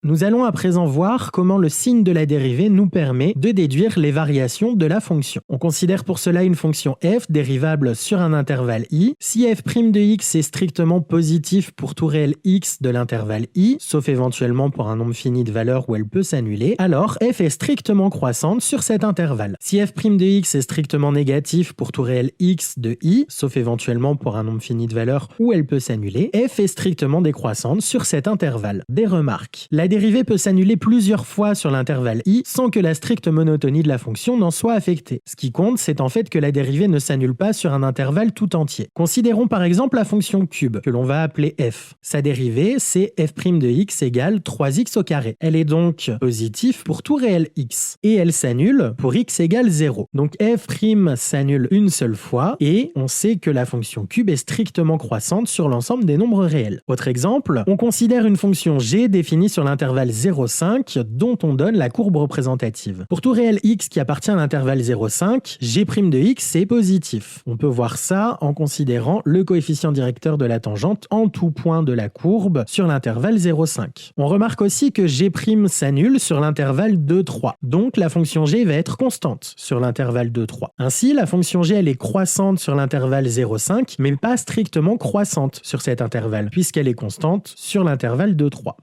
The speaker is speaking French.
Nous allons à présent voir comment le signe de la dérivée nous permet de déduire les variations de la fonction. On considère pour cela une fonction f dérivable sur un intervalle i. Si f' de x est strictement positif pour tout réel x de l'intervalle i, sauf éventuellement pour un nombre fini de valeurs où elle peut s'annuler, alors f est strictement croissante sur cet intervalle. Si f' de x est strictement négatif pour tout réel x de i, sauf éventuellement pour un nombre fini de valeurs où elle peut s'annuler, f est strictement décroissante sur cet intervalle. Des remarques. La dérivée peut s'annuler plusieurs fois sur l'intervalle i sans que la stricte monotonie de la fonction n'en soit affectée. Ce qui compte, c'est en fait que la dérivée ne s'annule pas sur un intervalle tout entier. Considérons par exemple la fonction cube, que l'on va appeler f. Sa dérivée, c'est f' de x égale 3x au carré. Elle est donc positive pour tout réel x. Et elle s'annule pour x égale 0. Donc f' s'annule une seule fois, et on sait que la fonction cube est strictement croissante sur l'ensemble des nombres réels. Autre exemple, on considère une fonction g définie sur l'intervalle 0,5 dont on donne la courbe représentative. Pour tout réel x qui appartient à l'intervalle 0,5, g' de x est positif. On peut voir ça en considérant le coefficient directeur de la tangente en tout point de la courbe sur l'intervalle 0,5. On remarque aussi que g' s'annule sur l'intervalle 2,3. Donc la fonction g va être constante sur l'intervalle 2,3. Ainsi, la fonction g elle est croissante sur l'intervalle 0,5 mais pas strictement croissante sur cet intervalle puisqu'elle est constante sur l'intervalle 2,3.